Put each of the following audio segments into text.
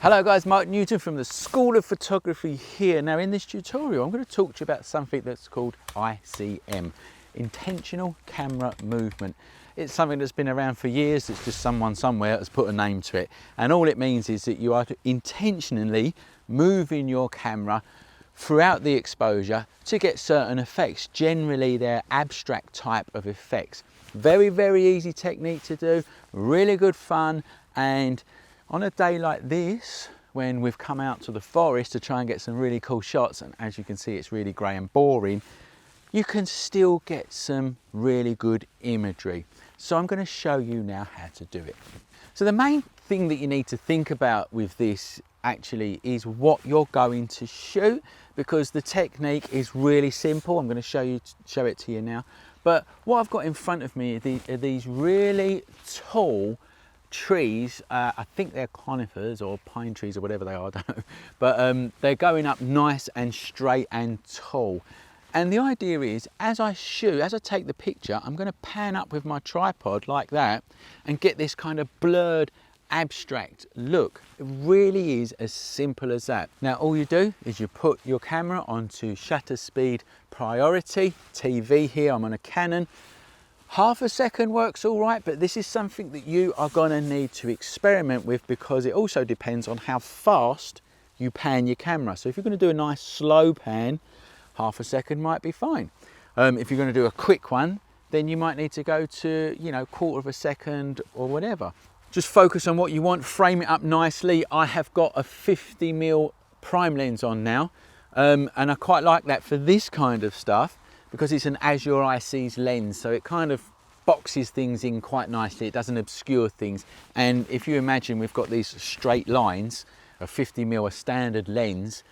Hello guys, Mark Newton from the School of Photography here. Now in this tutorial I'm going to talk to you about something that's called ICM, Intentional Camera Movement. It's something that's been around for years. It's just someone somewhere has put a name to it, and all it means is that you are intentionally moving your camera throughout the exposure to get certain effects. Generally they're abstract type of effects. Very easy technique to do, really good fun. And on a day like this, when we've come out to the forest to try and get some really cool shots, and as you can see it's really grey and boring, you can still get some really good imagery. So I'm going to show you now how to do it. So the main thing that you need to think about with this actually is what you're going to shoot, because the technique is really simple. I'm going to show it to you now. But what I've got in front of me are these really tall trees. I think they're conifers or pine trees or whatever they are, I don't know. But they're going up nice and straight and tall. And the idea is, as I take the picture, I'm going to pan up with my tripod like that and get this kind of blurred, abstract look. It really is as simple as that. Now all you do is you put your camera onto shutter speed priority, TV here, I'm on a Canon. Half a second works all right, but this is something that you are going to need to experiment with, because it also depends on how fast you pan your camera. So if you're going to do a nice slow pan, half a second might be fine. If you're going to do a quick one, then you might need to go to, you know, quarter of a second or whatever. Just focus on what you want, frame it up nicely. I have got a 50mm prime lens on now, and I quite like that for this kind of stuff, because it's an as your eye sees lens, so it kind of boxes things in quite nicely. It doesn't obscure things. And if you imagine we've got these straight lines, a 50mm, a standard lens,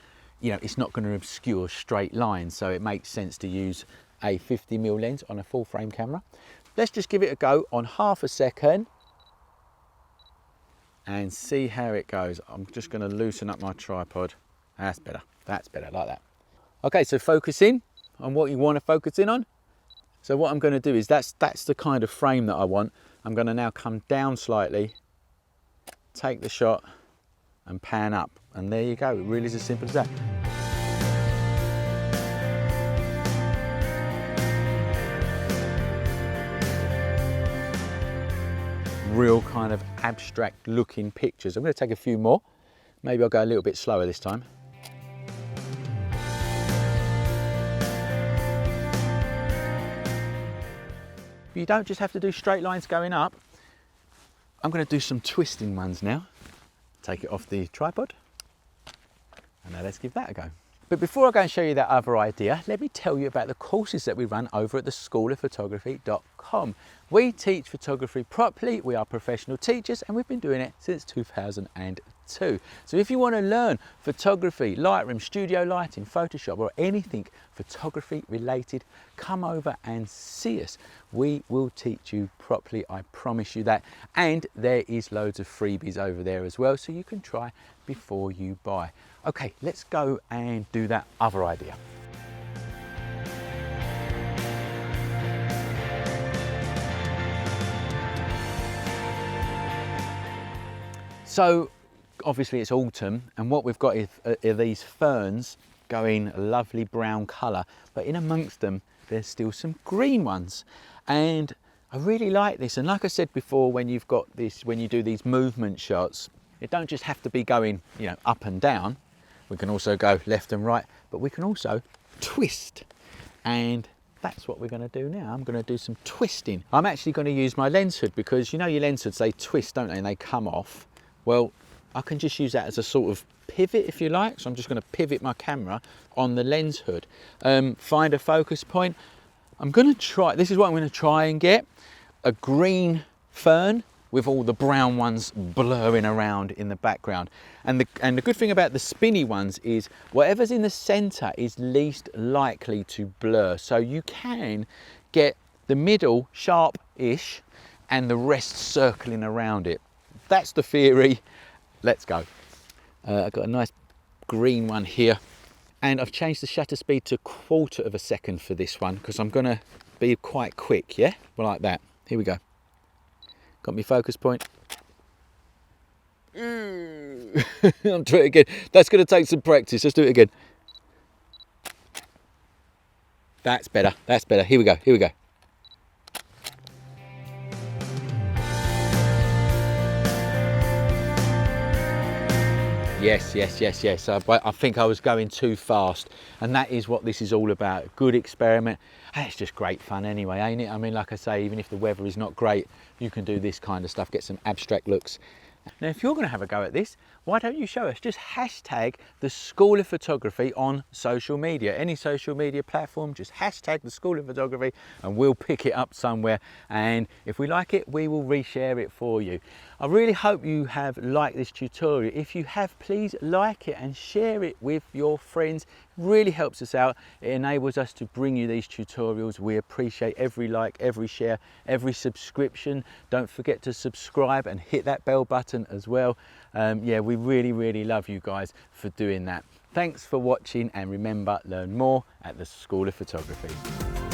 you know, it's not going to obscure straight lines, so it makes sense to use a 50mm lens on a full frame camera. Let's just give it a go on half a second and see how it goes. I'm just going to loosen up my tripod. That's better, like that. Okay, so focus in on what you want to focus in on. So what I'm going to do is, that's the kind of frame that I want. I'm going to now come down slightly, take the shot and pan up, and there you go. It really is as simple as that. Real kind of abstract looking pictures. I'm going to take a few more. Maybe I'll go a little bit slower this time. You don't just have to do straight lines going up. I'm going to do some twisting ones now. Take it off the tripod, and now let's give that a go. But before I go and show you that other idea, let me tell you about the courses that we run over at the schoolofphotography.com. We teach photography properly. We are professional teachers, and we've been doing it since 2002. So if you want to learn photography, Lightroom, studio lighting, Photoshop, or anything photography related, come over and see us. We will teach you properly, I promise you that. And there is loads of freebies over there as well, so you can try before you buy. Okay, let's go and do that other idea. So obviously it's autumn, and what we've got are these ferns going a lovely brown colour, but in amongst them there's still some green ones, and I really like this. And like I said before, when you do these movement shots, it don't just have to be going, you know, up and down. We can also go left and right, but we can also twist, and that's what we're going to do now. I'm going to do some twisting. I'm actually going to use my lens hood, because you know your lens hoods, they twist, don't they, and they come off. Well, I can just use that as a sort of pivot, if you like. So I'm just going to pivot my camera on the lens hood. Find a focus point. I'm going to try, this is what I'm going to try and get, a green fern with all the brown ones blurring around in the background. And the good thing about the spinny ones is whatever's in the center is least likely to blur. So you can get the middle sharp-ish and the rest circling around it. That's the theory. Let's go. I've got a nice green one here, and I've changed the shutter speed to 1/4 of a second for this one, because I'm going to be quite quick, yeah? Like that. Here we go. Got my focus point. I'll do it again. That's going to take some practice. Let's do it again. That's better. That's better. Here we go. Here we go. Yes, yes, yes, yes. I think I was going too fast, and that is what this is all about. Good experiment. And it's just great fun anyway, ain't it? I mean, like I say, even if the weather is not great, you can do this kind of stuff, get some abstract looks. Now, if you're going to have a go at this, why don't you show us? Just hashtag the School of Photography on social media. Any social media platform, just hashtag the School of Photography and we'll pick it up somewhere. And if we like it, we will reshare it for you. I really hope you have liked this tutorial. If you have, please like it and share it with your friends. It really helps us out. It enables us to bring you these tutorials. We appreciate every like, every share, every subscription. Don't forget to subscribe and hit that bell button as well. Yeah, we really love you guys for doing that. Thanks for watching, and remember, learn more at the School of Photography.